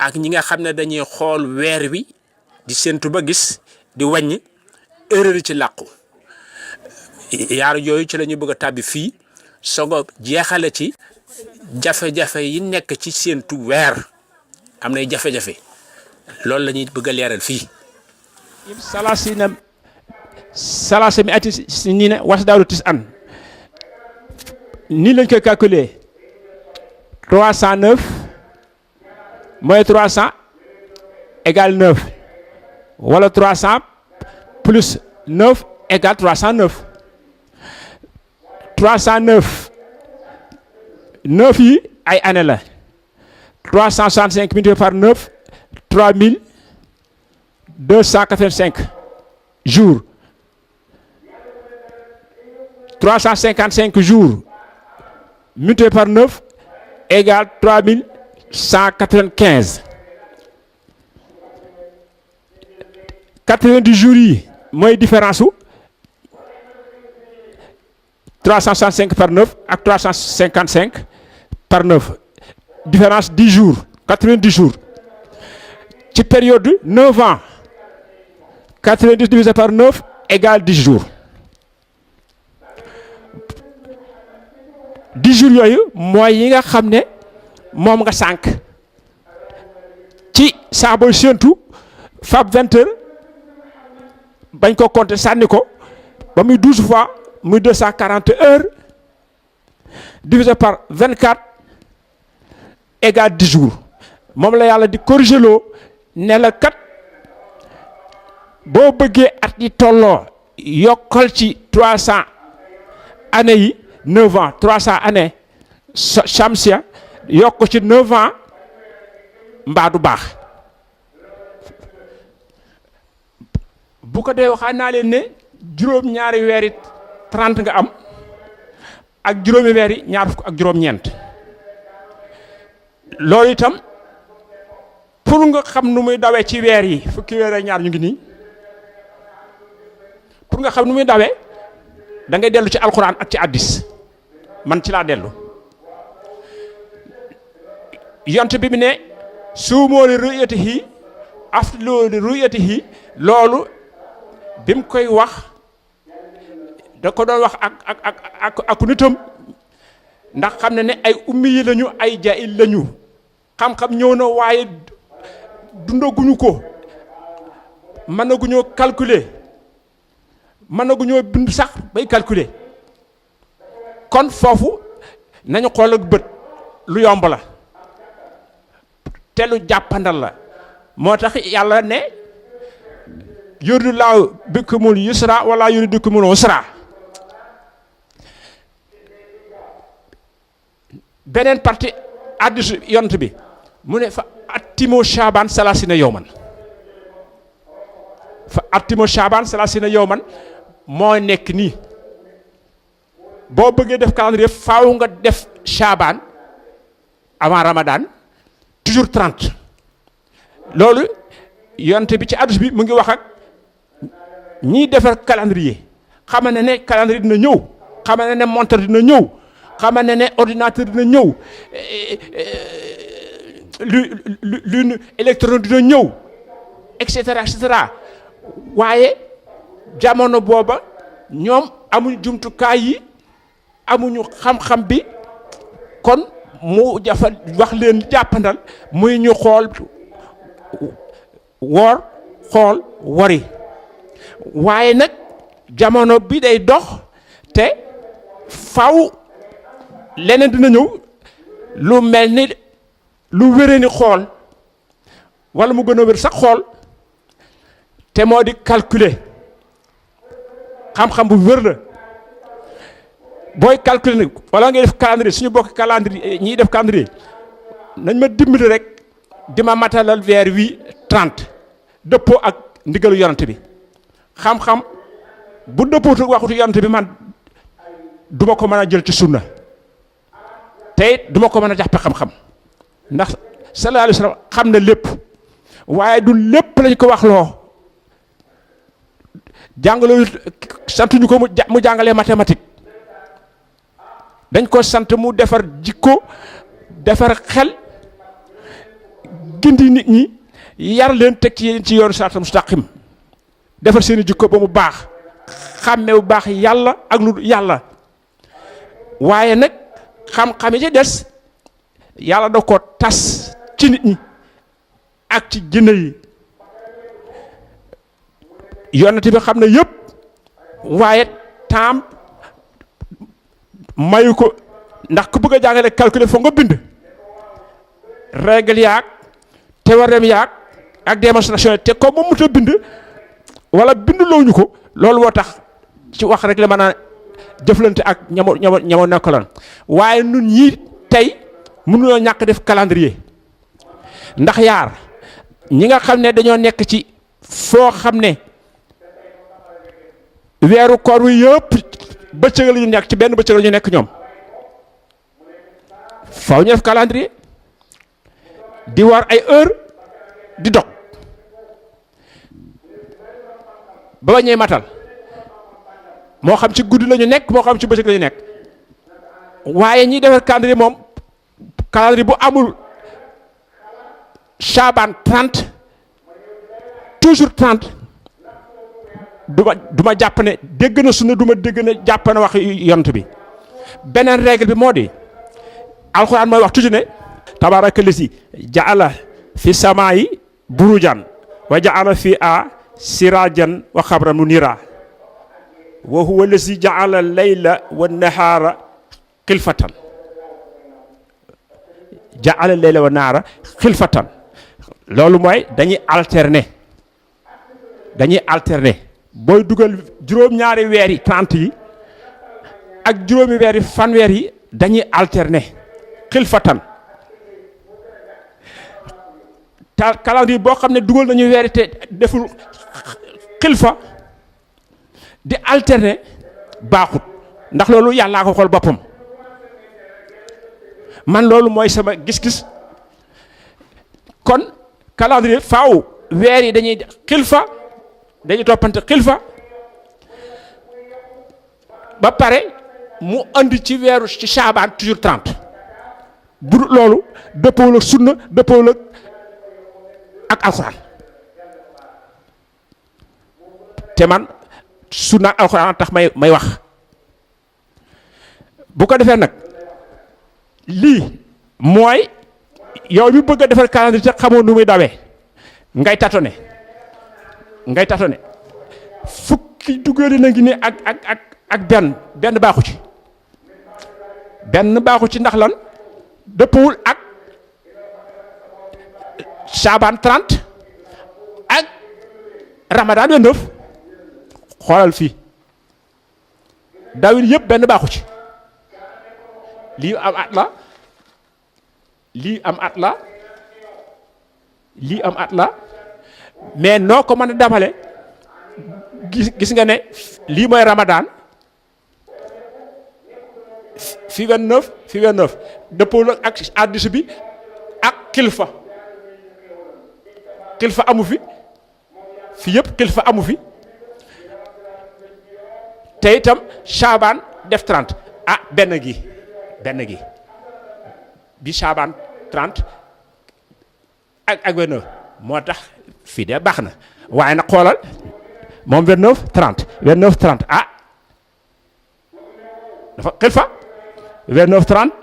ak ñi nga xam ne dañuy xool weer wi di séntu ba gis di wàññi erreur ci làqu yaar yooyu ci la ñu bëgg a tàbbi fii sogo jeexale ci jafe-jafe yi nekk ci séntu weer am nay jafe-jafe loolu la ñuy bëgg a leeral fii. salaasa mi ati si nii ne wasdaaru tis an nii lañ koy calculer 309 moins 300 égale 9 wala 300 plus 9 égale 309 309 9 yi ay année la 365 multiplié par 9 3285 jours 355 jours multiplié par 9 égale 3195 90 jours yi mooy différence su 365 par 9 ak 355 par 9 différence 10 jours 90 jours ci période 9 ans 90 divisé par 9 égale 10 jours 10 jours yooyu mooy yi nga xam ne moom nga sànq ci saa booy séentu fab 20 heures bañ ko compter sànni ko ba muy 12 fois muy 240 heures divisé par 24 égale 10 jours moom la yàlla di corriger loo ne la kat boo bëggee at yi tolloo yokkal ci 300 années yi 9 ans 300 années shamsia yokk ci 9 ans mbaa du baax bu ko dee waxaa naa leen ne juróom-ñaari weeri 30 nga am ak juróomi weeri ñaar fukk ak juróom-ñeent loolu itam pour nga xam nu muy dawee ci weer yi fukki weer ak ñaar ñu ngi nii pour nga xam nu muy dawee da ngay dellu ci alxuraan ak ci hadiis man ci laa dellu yont bi mu ne suumoo li ru'yatihi afdalu li ru'yatihi loolu bi mu koy wax da ko doon wax ak nitam ndax xam ne ay ummi yi lañu ay jaahil lañu xam-xam ñëw na waaye dundaguñu ko mënaguñoo calculer mënaguñoo bind sax bay calculer kon foofu nañu xool ak bët lu yomb la te lu jàppandal la moo tax yàlla ne yuridu laahu bikumul yusra wala yuridu bikumul usra beneen partie hadiis yonent bi mu ne fa attimo Shaabaan salaasina yawman fa attimo Shaabaan salaasina yawman moo nekk nii boo bëggee def calendrier faaw nga def Shaabaan avant Ramadan toujours 30 loolu yonent bi ci hadiis bi mu ngi wax ak ñiy defar calendrier xamal ne calendrier dina ñëw xamal ne montre dina ñëw xamal ne ordinateur dina ñëw lu électronique dina ñëw et cetera waaye jamono booba ñoom amuñu jumtukaay yi amuñu xam-xam bi kon mu jafa wax leen jàppandal muy ñu xool woor xool wari waaye nag jamono bi day dox te faw leneen dina ñëw lu mel ni lu wéree ni xool wala mu gën a wér sax xool te moo di calculer xam-xam bu wér la booy calculer nag wala ngay def calendrier suñu bokk calendrier ñiy def calendrier nañ ma dimbali rek di ma matalal weer wi 30 dëppoo ak ndigalu yonent bi xam-xam bu dëppootu waxutu yonent bi man duma ko mën a jël ci sunna te it duma ko mën a jàppe xam-xam ndax sallallahu alayhi wa sallam xam na lépp waaye du lépp lañ ko wax loo jàngaloo santuñu ko mu jàngalee mathématique dañ ko sant mu defar jikko defar xel gindi nit ñi yar leen teg ci yoonu siraatal mustaqim defar seeni jikko ba mu baax xàmme bu baax yàlla ak lu yàlla waaye nag xam-xam yi ci des yàlla da ko tas ci nit ñi ak ci jinne yi yonent bi xam ne yëpp waaye temps mayu ko ndax ku bëgg a jàngale calculer foo nga bind règle yaag théorème yaag ak démonstration te ko moom mut a bind wala bind looñu ko loolu woo tax ci wax rek la mën a jëflante ak ñamo nekkaloon waaye nun ñii tey mënuñoo ñàkk def calendrier ndax yaar ñi nga xam ne dañoo nekk ci foo xam ne weeru koor wi yëpp bëccëg la ñu nekk ci benn bëccëg la ñu nekk ñoom faaw ñu def calendrier di war ay heure di dog ba bañee matal moo xam ci guddi la ñu nekk moo xam ci bëccëg la ñu nekk waaye ñiy defar calendrier moom calendrier bu amul Chaban 30 toujours 30 du ma jàpp ne dégg na sunna du ma dégg na jàpp na wax yont bi beneen règle bi moo di alxuraan mooy wax toujours ne tabaraka lisi jaala fi samaayi burujan wa jaala fi a sirajan wa xabran munira wa huwa lisi jaala layla wa nahaara xilfatan jaala layla wa nahaara xilfatan loolu mooy dañuy alterner booy dugal juróom-ñaari weer yi 30 yi ak juróomi weer yi fanweer yi dañuy alterner xilfatan calendrier boo xam ne dugal nañu weer yi te deful xilfa di alterner baaxut ndax loolu yàllaa ko xool boppam man loolu mooy sama gis-gis kon calendrier faaw weer yi dañuy xilfa dañuy toppante xilfa ba pare mu andi ci weeru ci Chaban toujours 30 bu loolu dëppoo ak sunna dëppoo ak alxuraan te man sunna ak alxuraan tax may wax bu ko defee nag lii mooy yow mi bëgg a defar calendrier te xamoo nu muy dawee ngay tatone fukki dugali na ngi ne ak benn baaxu ci ndax lan dëppwul ak Chaban 30 ak Ramadan 29 xoolal fii dawin yëpp benn baaxu ci lii am at la lii am at la mais noo ko mën a damale gis nga ne lii mooy Ramadan fi 29 dëppoo ak addis bi ak xilfa amu fi yëpp xilfa amu fi te itam Chaban def 30 benn gi bi Chaban 30 ak 29 moo tax fii de baax na waaye nag xoolal moom 29 30 dafa xilfa 29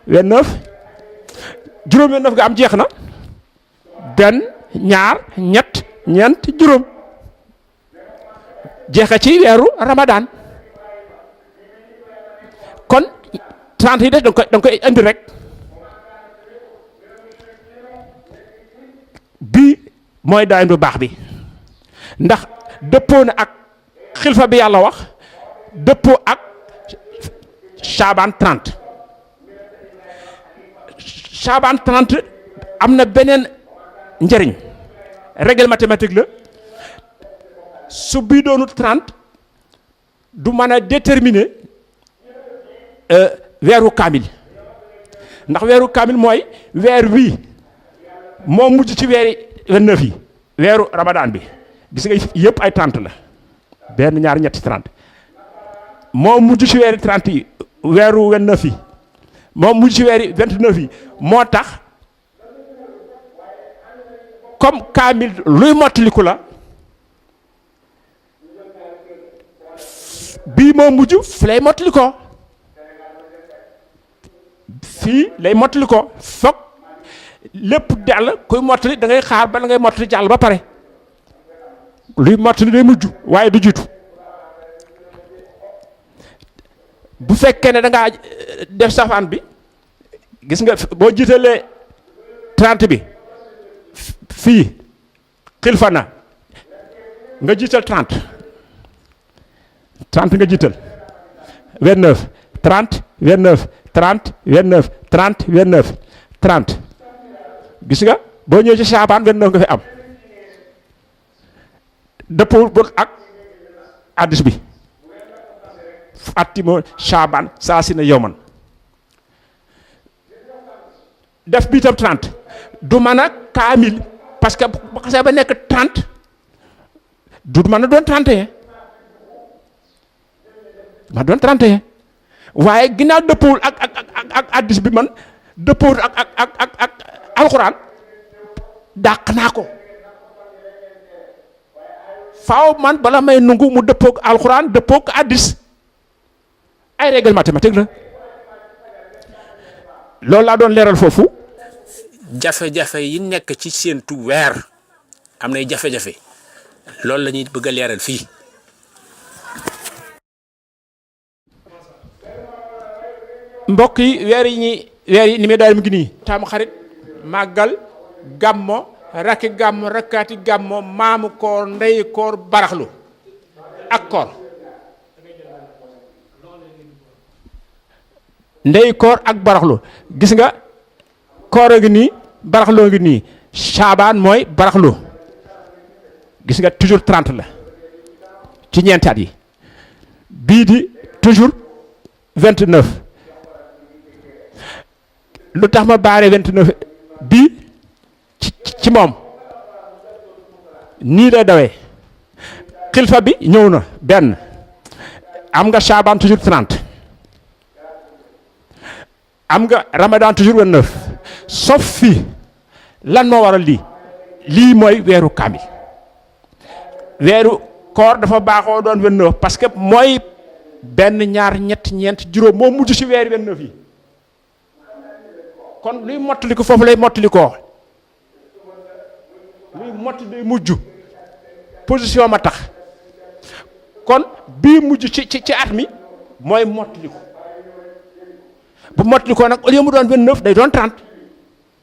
29 juróom 29 ga am jeex na benn ñaar ñett ñeent juróom jeexa ci weeru Ramadan kon 30 yi des da nga koy indi rek bii mooy daayin bu baax bi ndax dëppoo na ak xilfa bi yàlla wax dëppoo ak Chaban 30 am na beneen njëriñ règle mathématique la su bii doonu 30 du mën a déterminer weeru kaamil ndax weeru kaamil mooy weer wii moo mujj ci weeri 29 yi weeru Ramadan bi gis nga yëpp ay 30 la benn ñaar ñetti 30 moo mujj ci weeri 30 yi weeru 29 yi moom mujj ci weeri 29 yi moo tax comme kaamil luy mottaliku la bii moo mujj fi lay mottali ko fii lay mottali ko foog lépp jàll kuy mottali da ngay xaar ba la ngay mottali jàll ba pare luy mottali day mujj waaye du jiitu bu fekkee ne da ngaa def safaan bi gis nga boo jiitalee 30 bi fii xilfa na nga jiital 30 nga jiital 29 30 29 30 29 30 29 30 gis nga boo ñëwee ci saabaan 29 nga fi am dëppoo bu ak addis bi attimo saabaan saa si na yowman def bi itam 30 du mën a kaamil parce que bu xasee ba nekk 30 du mën a doon 31 ma doon 31 waaye ginnaaw dëppoowul ak addis bi man dëppoowul ak alxuraan dàq naa ko faaw man bala may nungu mu dëppoog alxuraan dëppoog addis ay règle mathématique la loolu laa doon leeral foofu. jafe-jafe yi nekk ci séentu weer am nay jafe-jafe loolu la ñuy bëgg a leeral fii. mbokk yi weer yi ni muy daal mu ngi nii tam xarit màggal gàmmo rakki gàmmo rakkaati gàmmo maamu koor ndey koor baraxlu ak koor ndey koor ak baraxlu gis nga koor a ngi nii baraxloo ngi nii saabaan mooy baraxlu gis nga toujours 30 la ci ñeenti at yi bii di toujours 29 lu tax ma baare 29 bii ci moom nii lay dawee xilfa bi ñëw na benn am nga saabaan toujours 30 am nga ramadan toujours 29 sauf fii lan moo waral lii mooy weeru kaamil weeru koor dafa baaxoo doon 29 parce que mooy benn ñaar ñett ñeent juróom moo mujj ci weeri 29 yi kon luy mottali ko foofu lay mottali koo luy mottali day mujj position ma tax kon bii mujj ci at mi mooy mottali ko bu mottali ko nag au lieu mu doon 29 day doon 30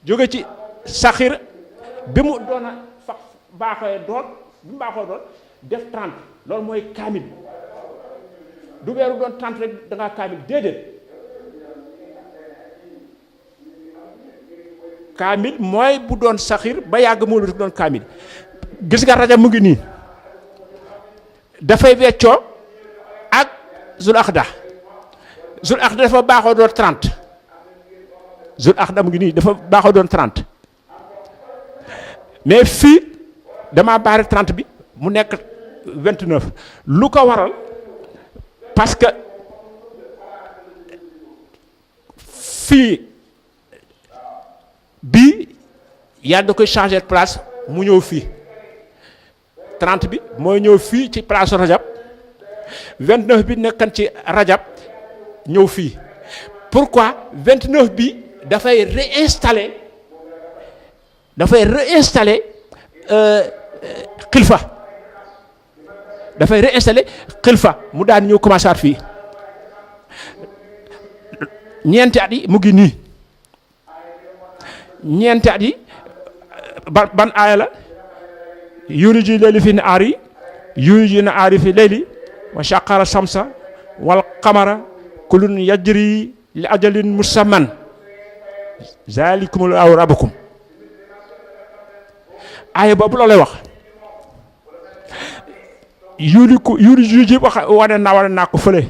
jóge ci saxir bi mu doon a fa baaxee doon bi mu baaxoo doon def 30 loolu mooy kaamil du weeru doon 30 rek da ngaa kaamil déedéet kaamil mooy bu doon saxir ba yàgg moo doon kaamil gis nga rajab mu ngi nii dafay weccoo ak zul axda zul axda dafa baaxoo doon 30 zul axda mu ngi nii dafa baaxoo doon 30 mais fii damaa baare 30 bi mu nekk 29 lu ko waral parce que fii bii yaa da koy changer place mu ñëw fii 30 bi mooy ñëw fii ci place rajab 29 bi nekkan ci rajab ñëw fii pourquoi 29 bi dafay réinstaller xilfa dafay réinstaller xilfa mu daan ñëw commencé at fii ñeenti at yi mu ngi nii ñeenti at yi ban aaya la yuliju layli fi nahaari yuliju nahaari fi layli wa shaqara samsa wal qamara kullun yajri li ajalin musamman zalikumul aw rabbukum aaya boobu loolu lay wax yuliju ji wax wane naa ko fële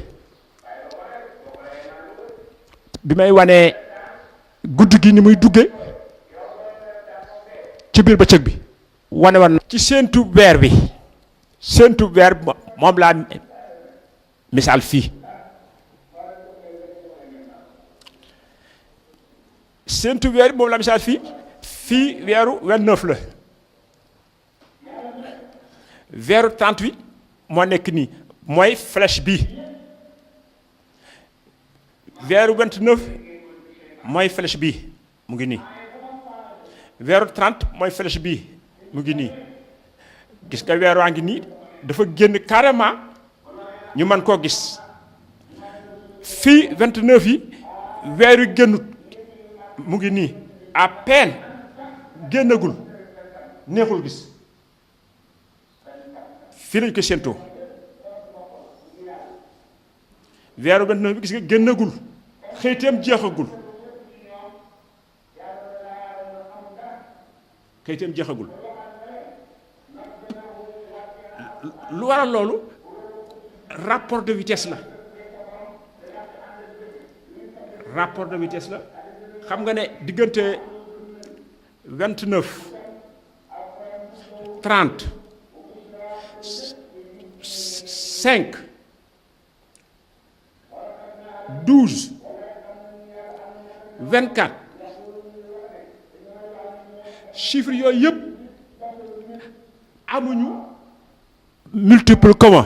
bi may wane guddi gi ni muy dugge ci biir bëccëg bi wane woon ci séentu weer bi moom laa misaal fii séentu weer bi moom la misaal fii weeru 29 la weeru 38 moo nekk nii mooy flèche bi weeru 29 mooy flèche bi mu ngi nii weeru 30 mooy flèche bi mu ngi nii gis nga weer waa ngi nii dafa génn carrément ñu mën koo gis fii 29 yi weer yu génnut mu ngi nii à peine génnagul neexul gis fii lañ ko séentoo weeru 29 bi gis nga génnagul xëyteem jeexagul lu waral loolu rapport de vitesse la xam nga ne diggante 29 30 5 12 24 chiffres yooyu yëpp amuñu multiple commun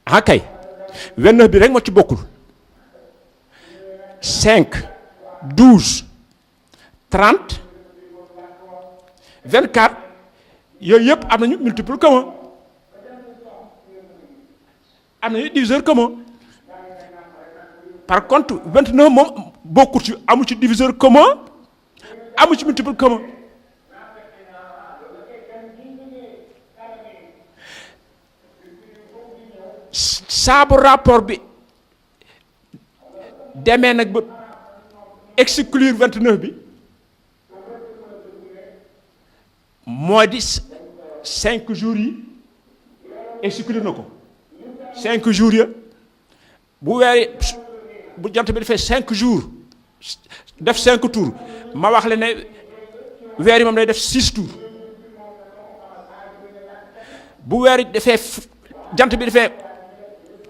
ah kay 29 bi rek moo ci bokkul 5 12 30 24 yooyu yëpp am nañu multiple commun am nañu diviseur commun par contre 29 moom bokkul ci amu ci diviseur commun amu ci multiple commun saabu rapport bi demee nag ba exclure 29 bi moo di 5 jours yi exclure na ko 5 jours ya bu weeri bu jant bi defee 5 jours def 5 tours ma wax la ne weer yi moom lay def 6 tours bu weer yi defee jant bi defee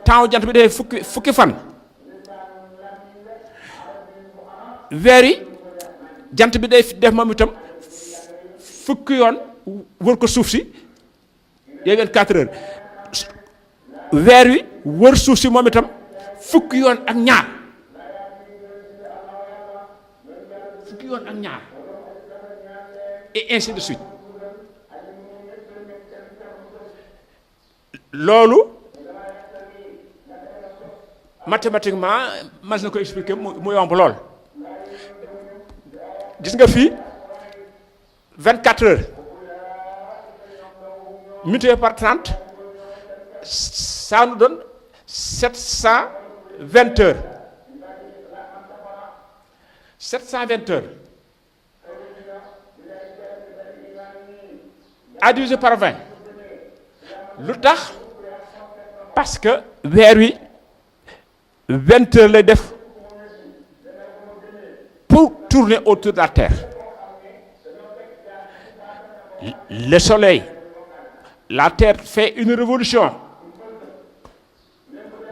temps jant bi defee fukki fan weer yi jant bi day def moom itam fukki yoon wër ko suuf si day 24 heures weer wi wër suuf si moom itam fukki yoon ak ñaar et ainsi de suite loolu mathématiquement mas na ko expliquer mu yomb lool gis nga fii 24 heures multiplié par 30 ça nous donne 720 heures 720 heures à diviser par 20 lu tax parce que weer wi 20 heures lay def pour tourner autour de la Terre. Le soleil, la Terre fait une révolution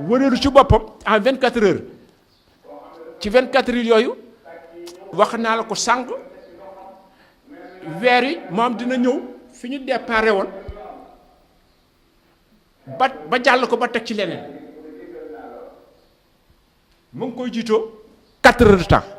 wëreelu ci boppam en 24 heures ci 24 heures yooyu wax naa la ko sànq weer yi moom dina ñëw fi ñu déparé woon ba jàll ko ba teg ci leneen mu ngi koy jiitoo 4 heures de temps